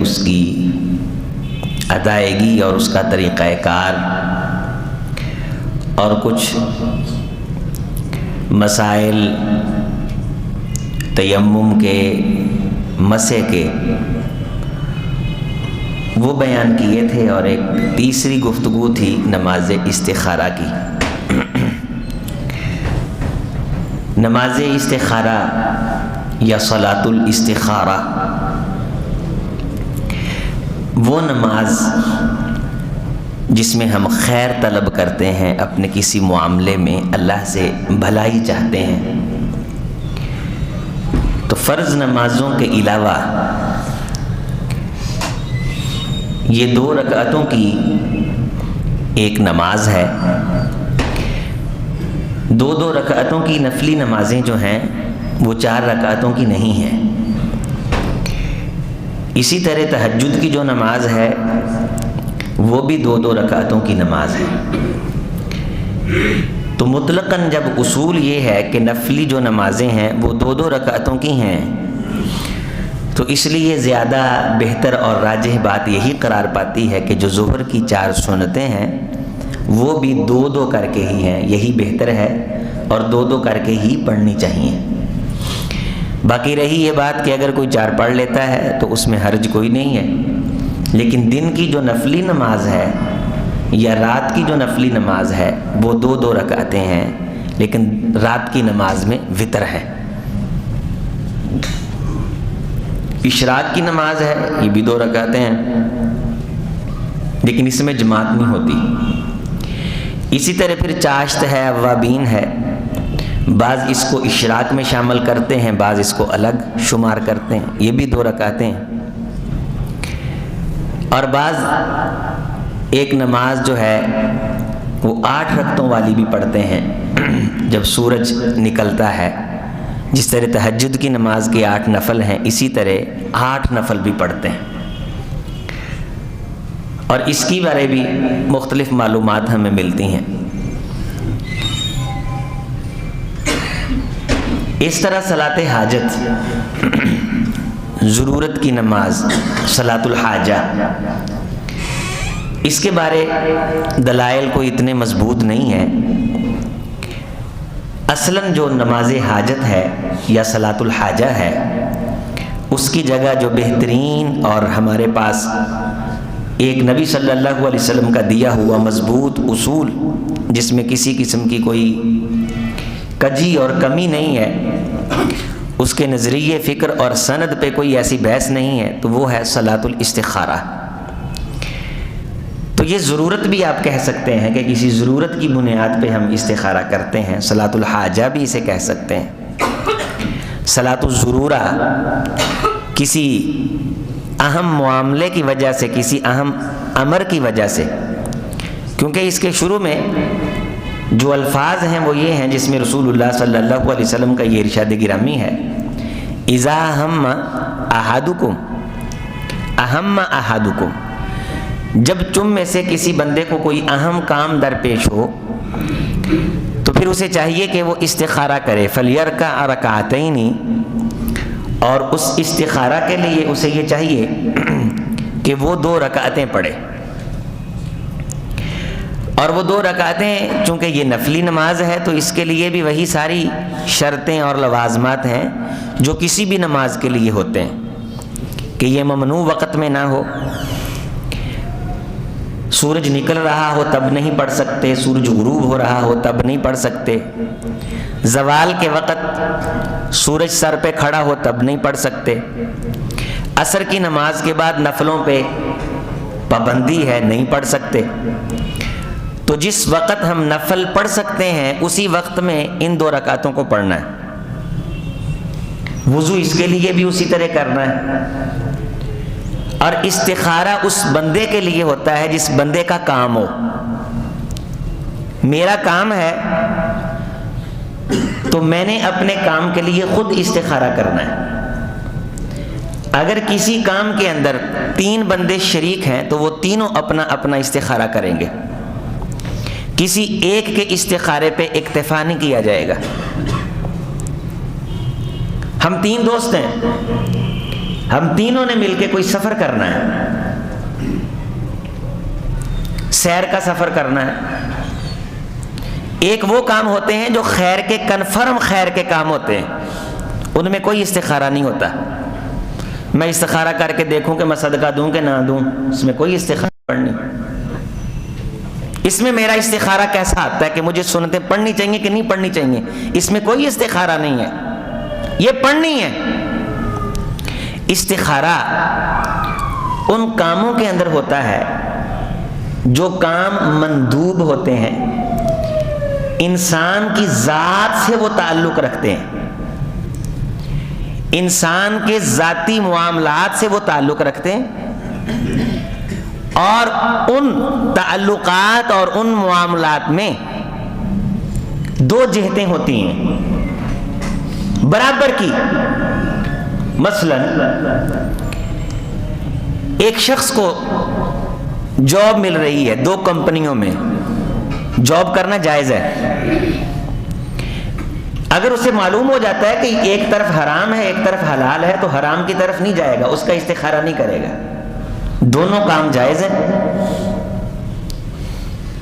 اس کی ادائیگی اور اس کا طریقہ کار اور کچھ مسائل تیمم کے، مسح کے، وہ بیان کیے تھے، اور ایک تیسری گفتگو تھی نماز استخارہ کی۔ نماز استخارہ یا صلاۃ الاستخارہ وہ نماز جس میں ہم خیر طلب کرتے ہیں، اپنے کسی معاملے میں اللہ سے بھلائی چاہتے ہیں۔ تو فرض نمازوں کے علاوہ یہ 2 رکعتوں کی ایک نماز ہے۔ 2 رکعتوں کی نفلی نمازیں جو ہیں وہ 4 رکعتوں کی نہیں ہیں۔ اسی طرح تہجد کی جو نماز ہے وہ بھی 2 رکعتوں کی نماز ہے۔ تو مطلقاً جب اصول یہ ہے کہ نفلی جو نمازیں ہیں وہ 2 رکعتوں کی ہیں، تو اس لیے زیادہ بہتر اور راجح بات یہی قرار پاتی ہے کہ جو ظہر کی 4 سنتیں ہیں وہ بھی 2 کر کے ہی ہیں، یہی بہتر ہے، اور 2 کر کے ہی پڑھنی چاہیے۔ باقی رہی یہ بات کہ اگر کوئی 4 پڑھ لیتا ہے تو اس میں حرج کوئی نہیں ہے، لیکن دن کی جو نفلی نماز ہے یا رات کی جو نفلی نماز ہے وہ 2 رکعتیں ہیں، لیکن رات کی نماز میں وتر ہے۔ اشراق کی نماز ہے، یہ بھی 2 رکعتیں ہیں، لیکن اس میں جماعت نہیں ہوتی۔ اسی طرح پھر چاشت ہے، اوابین ہے، بعض اس کو اشراق میں شامل کرتے ہیں، بعض اس کو الگ شمار کرتے ہیں، یہ بھی 2 رکعتیں ہیں۔ اور بعض ایک نماز جو ہے وہ 8 رکعتوں والی بھی پڑھتے ہیں جب سورج نکلتا ہے۔ جس طرح تہجد کی نماز کے 8 نفل ہیں، اسی طرح 8 نفل بھی پڑھتے ہیں، اور اس کی بارے بھی مختلف معلومات ہمیں ملتی ہیں۔ اس طرح صلاۃ حاجت، ضرورت کی نماز، صلاۃ الحاجہ، اس کے بارے دلائل کوئی اتنے مضبوط نہیں ہیں۔ اصلاً جو نماز حاجت ہے یا صلاۃ الحاجہ ہے، اس کی جگہ جو بہترین اور ہمارے پاس ایک نبی صلی اللہ علیہ وسلم کا دیا ہوا مضبوط اصول، جس میں کسی قسم کی کوئی کجی اور کمی نہیں ہے، اس کے نظریے، فکر اور سند پہ کوئی ایسی بحث نہیں ہے، تو وہ ہے صلاۃ الاستخارہ۔ تو یہ ضرورت بھی آپ کہہ سکتے ہیں کہ کسی ضرورت کی بنیاد پہ ہم استخارہ کرتے ہیں، صلاۃ الحاجہ بھی اسے کہہ سکتے ہیں۔ صلاۃ الضرورہ کسی اہم معاملے کی وجہ سے، کسی اہم امر کی وجہ سے، کیونکہ اس کے شروع میں جو الفاظ ہیں وہ یہ ہیں جس میں رسول اللہ صلی اللہ علیہ وسلم کا یہ ارشاد گرامی ہے، اذا ہم احدکم اہم احدکم، جب تم میں سے کسی بندے کو کوئی اہم کام درپیش ہو تو پھر اسے چاہیے کہ وہ استخارہ کرے، فلیرکع رکعتین، اور اس استخارہ کے لیے اسے یہ چاہیے کہ وہ 2 رکعتیں پڑھے۔ اور وہ 2 رکعتیں چونکہ یہ نفلی نماز ہے تو اس کے لیے بھی وہی ساری شرطیں اور لوازمات ہیں جو کسی بھی نماز کے لیے ہوتے ہیں، کہ یہ ممنوع وقت میں نہ ہو، سورج نکل رہا ہو تب نہیں پڑھ سکتے، سورج غروب ہو رہا ہو تب نہیں پڑھ سکتے، زوال کے وقت سورج سر پہ کھڑا ہو تب نہیں پڑھ سکتے، عصر کی نماز کے بعد نفلوں پہ پابندی ہے، نہیں پڑھ سکتے۔ تو جس وقت ہم نفل پڑھ سکتے ہیں اسی وقت میں ان 2 رکعتوں کو پڑھنا ہے۔ وضو اس کے لیے بھی اسی طرح کرنا ہے، اور استخارہ اس بندے کے لیے ہوتا ہے جس بندے کا کام ہو۔ میرا کام ہے تو میں نے اپنے کام کے لیے خود استخارہ کرنا ہے۔ اگر کسی کام کے اندر 3 بندے شریک ہیں تو وہ تینوں اپنا اپنا استخارہ کریں گے، کسی ایک کے استخارے پہ اکتفا نہیں کیا جائے گا۔ ہم 3 دوست ہیں، ہم تینوں نے مل کے کوئی سفر کرنا ہے، سیر کا سفر کرنا ہے۔ ایک وہ کام ہوتے ہیں جو خیر کے، کنفرم خیر کے کام ہوتے ہیں، ان میں کوئی استخارہ نہیں ہوتا۔ میں استخارہ کر کے دیکھوں کہ میں صدقہ دوں کہ نہ دوں، اس میں کوئی استخارہ پڑھنی۔ اس میں میرا استخارہ کیسا آتا ہے کہ مجھے سنتیں پڑھنی چاہیے کہ نہیں پڑھنی چاہیے، اس میں کوئی استخارہ نہیں ہے، یہ پڑھنی ہے۔ استخارہ ان کاموں کے اندر ہوتا ہے جو کام مندوب ہوتے ہیں، انسان کی ذات سے وہ تعلق رکھتے ہیں، انسان کے ذاتی معاملات سے وہ تعلق رکھتے ہیں، اور ان تعلقات اور ان معاملات میں دو جہتیں ہوتی ہیں برابر کی۔ مثلا ایک شخص کو جاب مل رہی ہے، دو کمپنیوں میں جاب کرنا جائز ہے۔ اگر اسے معلوم ہو جاتا ہے کہ ایک طرف حرام ہے ایک طرف حلال ہے تو حرام کی طرف نہیں جائے گا، اس کا استخارہ نہیں کرے گا، دونوں کام جائز ہیں،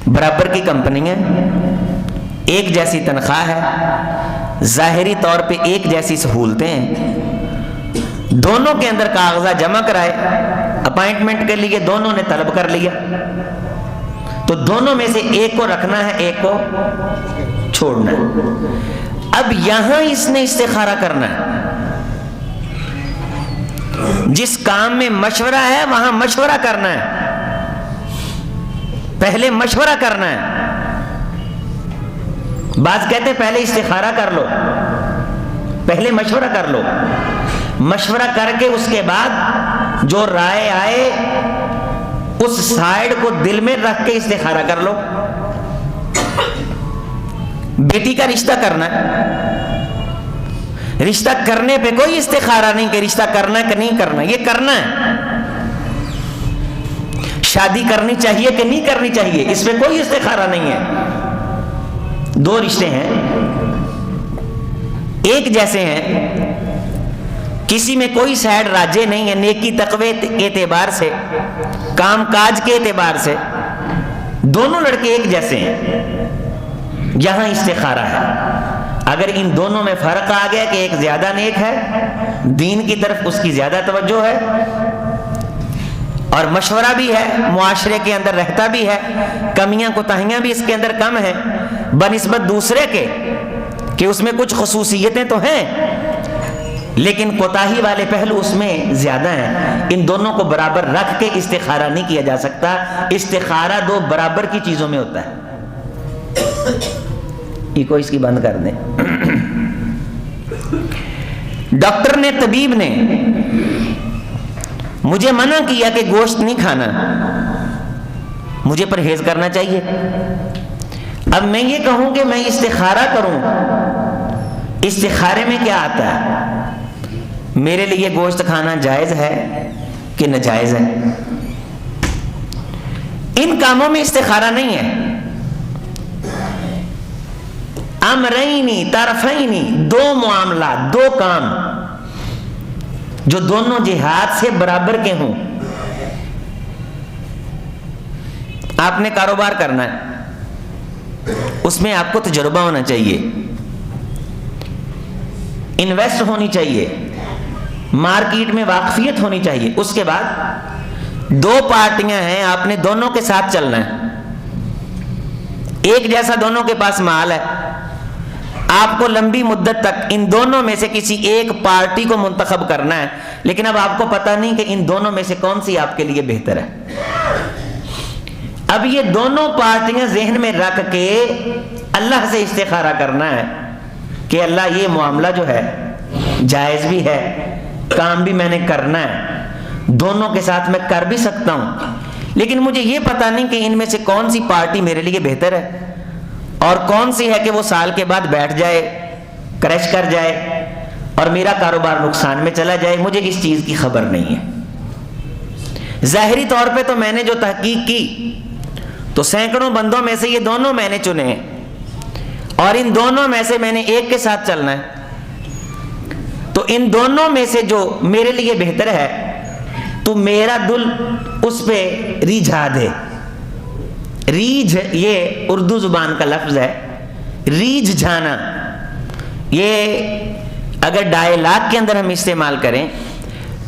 برابر کی کمپنی ہے، ایک جیسی تنخواہ ہے، ظاہری طور پہ ایک جیسی سہولتیں ہیں، دونوں کے اندر کاغذات جمع کرائے، اپائنٹمنٹ کے لیے دونوں نے طلب کر لیا، تو دونوں میں سے ایک کو رکھنا ہے ایک کو چھوڑنا ہے۔ اب یہاں اس نے استخارہ کرنا ہے، جس کام میں مشورہ ہے وہاں مشورہ کرنا ہے، پہلے مشورہ کرنا ہے۔ بعض کہتے ہیں پہلے استخارہ کر لو، پہلے مشورہ کر لو، مشورہ کر کے اس کے بعد جو رائے آئے اس سائیڈ کو دل میں رکھ کے استخارہ کر لو۔ بیٹی کا رشتہ کرنا ہے، رشتہ کرنے پہ کوئی استخارہ نہیں کہ رشتہ کرنا کہ نہیں کرنا، یہ کرنا ہے۔ شادی کرنی چاہیے کہ نہیں کرنی چاہیے، اس میں کوئی استخارہ نہیں ہے۔ دو رشتے ہیں، ایک جیسے ہیں، کسی میں کوئی سائڈ راجے نہیں ہے، نیکی تقوی کے اعتبار سے، کام کاج کے اعتبار سے دونوں لڑکے ایک جیسے ہیں، یہاں استخارہ ہے۔ اگر ان دونوں میں فرق آ گیا کہ ایک زیادہ نیک ہے، دین کی طرف اس کی زیادہ توجہ ہے اور مشورہ بھی ہے، معاشرے کے اندر رہتا بھی ہے، کمیاں کوتاہیاں بھی اس کے اندر کم ہیں بنسبت دوسرے کے کہ اس میں کچھ خصوصیتیں تو ہیں لیکن کوتاہی والے پہلو اس میں زیادہ ہیں، ان دونوں کو برابر رکھ کے استخارہ نہیں کیا جا سکتا۔ استخارہ دو برابر کی چیزوں میں ہوتا ہے۔ یہ کو اس کی بند کر دیں۔ ڈاکٹر نے، طبیب نے مجھے منع کیا کہ گوشت نہیں کھانا، مجھے پرہیز کرنا چاہیے۔ اب میں یہ کہوں کہ میں استخارہ کروں، استخارے میں کیا آتا ہے؟ میرے لیے گوشت کھانا جائز ہے کہ ناجائز ہے؟ ان کاموں میں استخارہ نہیں ہے۔ امرینی طرفینی، دو معاملات، دو کام جو دونوں جہات سے برابر کے ہوں۔ آپ نے کاروبار کرنا ہے، اس میں آپ کو تجربہ ہونا چاہیے، انویسٹ ہونی چاہیے، مارکیٹ میں واقفیت ہونی چاہیے۔ اس کے بعد دو پارٹیاں ہیں، آپ نے دونوں کے ساتھ چلنا ہے، ایک جیسا دونوں کے پاس مال ہے، آپ کو لمبی مدت تک ان دونوں میں سے کسی ایک پارٹی کو منتخب کرنا ہے، لیکن اب آپ کو پتہ نہیں کہ ان دونوں میں سے کون سی آپ کے لیے بہتر ہے۔ اب یہ دونوں پارٹیاں ذہن میں رکھ کے اللہ سے استخارہ کرنا ہے کہ اللہ یہ معاملہ جو ہے جائز بھی ہے، کام بھی میں نے کرنا ہے، دونوں کے ساتھ میں کر بھی سکتا ہوں، لیکن مجھے یہ پتہ نہیں کہ ان میں سے کون سی پارٹی میرے لیے بہتر ہے اور کون سی ہے کہ وہ سال کے بعد بیٹھ جائے، کریش کر جائے اور میرا کاروبار نقصان میں چلا جائے، مجھے اس چیز کی خبر نہیں ہے۔ ظاہری طور پہ تو میں نے جو تحقیق کی تو سینکڑوں بندوں میں سے یہ دونوں میں نے چنے ہیں اور ان دونوں میں سے میں نے ایک کے ساتھ چلنا ہے، تو تو ان دونوں میں سے جو میرے لیے بہتر ہے تو میرا دل اس پہ ریجھا دے. ریجھ یہ اردو زبان کا لفظ ہے. ریجھ جانا یہ اگر ڈائلاگ کے اندر ہم استعمال کریں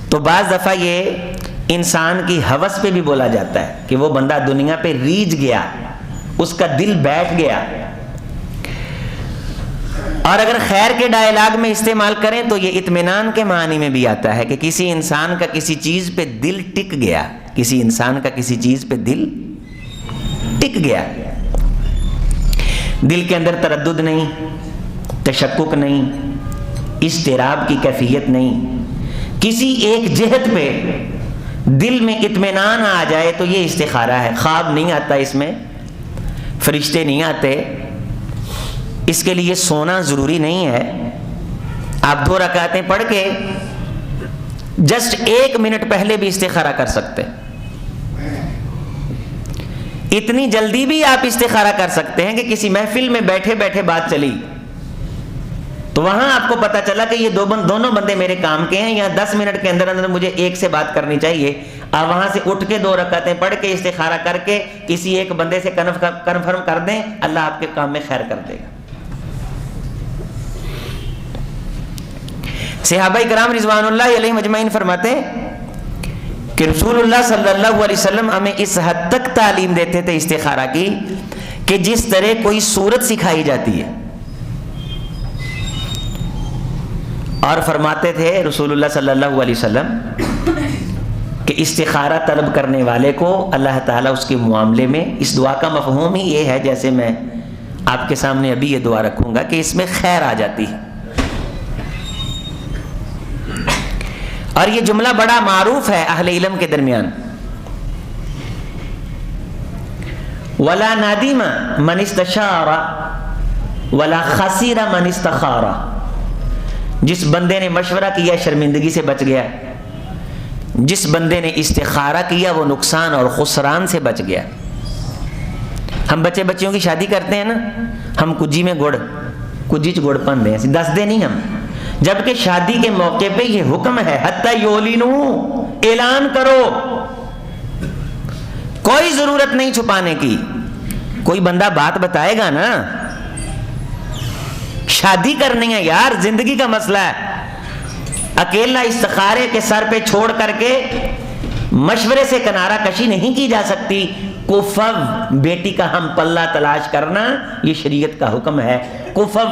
تو بعض دفعہ یہ انسان کی ہوس پہ بھی بولا جاتا ہے کہ وہ بندہ دنیا پہ ریجھ گیا, اس کا دل بیٹھ گیا. اور اگر خیر کے ڈائلاگ میں استعمال کریں تو یہ اطمینان کے معنی میں بھی آتا ہے کہ کسی انسان کا کسی چیز پہ دل ٹک گیا, کسی انسان کا کسی چیز پہ دل ٹک گیا. دل کے اندر تردد نہیں, تشکک نہیں, اضطراب کی کیفیت نہیں, کسی ایک جہت پہ دل میں اطمینان آ جائے تو یہ استخارہ ہے. خواب نہیں آتا اس میں, فرشتے نہیں آتے, اس کے لیے سونا ضروری نہیں ہے. آپ 2 رکعتیں پڑھ کے جسٹ 1 منٹ پہلے بھی استخارہ کر سکتے. اتنی جلدی بھی آپ استخارہ کر سکتے ہیں کہ کسی محفل میں بیٹھے بیٹھے بات چلی تو وہاں آپ کو پتا چلا کہ یہ دونوں بندے میرے کام کے ہیں, یہاں 10 منٹ کے اندر اندر مجھے ایک سے بات کرنی چاہیے. آپ وہاں سے اٹھ کے 2 رکعتیں پڑھ کے استخارہ کر کے کسی ایک بندے سے کنفرم کر دیں, اللہ آپ کے کام میں خیر کر دے گا. صحابہ کرام رضوان اللہ علیہم اجمعین فرماتے ہیں کہ رسول اللہ صلی اللہ علیہ وسلم ہمیں اس حد تک تعلیم دیتے تھے استخارہ کی کہ جس طرح کوئی سورت سکھائی جاتی ہے. اور فرماتے تھے رسول اللہ صلی اللہ علیہ وسلم کہ استخارہ طلب کرنے والے کو اللہ تعالیٰ اس کے معاملے میں, اس دعا کا مفہوم ہی یہ ہے جیسے میں آپ کے سامنے ابھی یہ دعا رکھوں گا, کہ اس میں خیر آ جاتی ہے. اور یہ جملہ بڑا معروف ہے اہل علم کے درمیان. ولا نادم من استشار ولا خسر من استخار. جس بندے نے مشورہ کیا شرمندگی سے بچ گیا, جس بندے نے استخارہ کیا وہ نقصان اور خسران سے بچ گیا. ہم بچیوں کی شادی کرتے ہیں نا, ہم کجی میں کجی چ گڑ پن دیں, دس دے نہیں ہم, جبکہ شادی کے موقع پہ یہ حکم ہے حتی یولینو, اعلان کرو. کوئی ضرورت نہیں چھپانے کی. کوئی بندہ بات بتائے گا نا, شادی کرنی ہے یار, زندگی کا مسئلہ ہے. اکیلا استخارے کے سر پہ چھوڑ کر کے مشورے سے کنارہ کشی نہیں کی جا سکتی. کفو بیٹی کا ہم پلہ تلاش کرنا یہ شریعت کا حکم ہے. کفو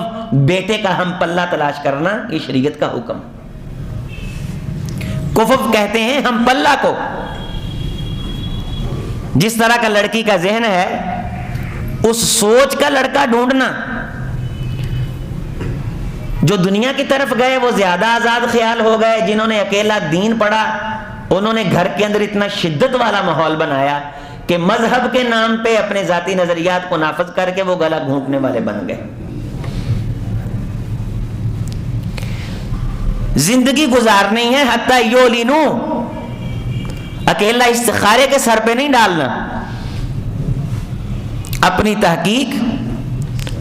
بیٹے کا ہم پلہ تلاش کرنا یہ شریعت کا حکم. کفو کہتے ہیں ہم پلہ کو. جس طرح کا لڑکی کا ذہن ہے اس سوچ کا لڑکا ڈھونڈنا. جو دنیا کی طرف گئے وہ زیادہ آزاد خیال ہو گئے, جنہوں نے اکیلا دین پڑھا انہوں نے گھر کے اندر اتنا شدت والا ماحول بنایا کہ مذہب کے نام پہ اپنے ذاتی نظریات کو نافذ کر کے وہ گلا گھونٹنے والے بن گئے. زندگی گزارنی ہے حتی یولینو, اکیلا استخارے کے سر پہ نہیں ڈالنا. اپنی تحقیق,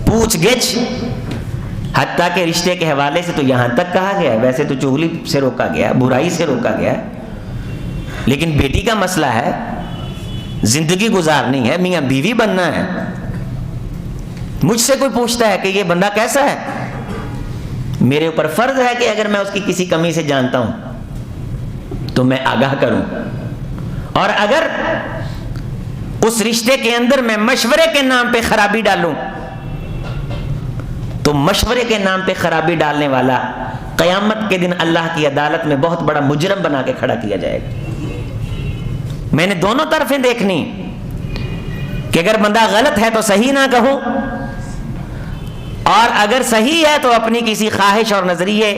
پوچھ گچھ, حتیٰ کہ رشتے کے حوالے سے تو یہاں تک کہا گیا, ویسے تو چغلی سے روکا گیا, برائی سے روکا گیا, لیکن بیٹی کا مسئلہ ہے, زندگی گزارنی ہے, میاں بیوی بننا ہے. مجھ سے کوئی پوچھتا ہے کہ یہ بندہ کیسا ہے, میرے اوپر فرض ہے کہ اگر میں اس کی کسی کمی سے جانتا ہوں تو میں آگاہ کروں, اور اگر اس رشتے کے اندر میں مشورے کے نام پہ خرابی ڈالوں تو مشورے کے نام پہ خرابی ڈالنے والا قیامت کے دن اللہ کی عدالت میں بہت بڑا مجرم بنا کے کھڑا کیا جائے گا. میں نے دونوں طرفیں دیکھنی کہ اگر بندہ غلط ہے تو صحیح نہ کہوں, اور اگر صحیح ہے تو اپنی کسی خواہش اور نظریے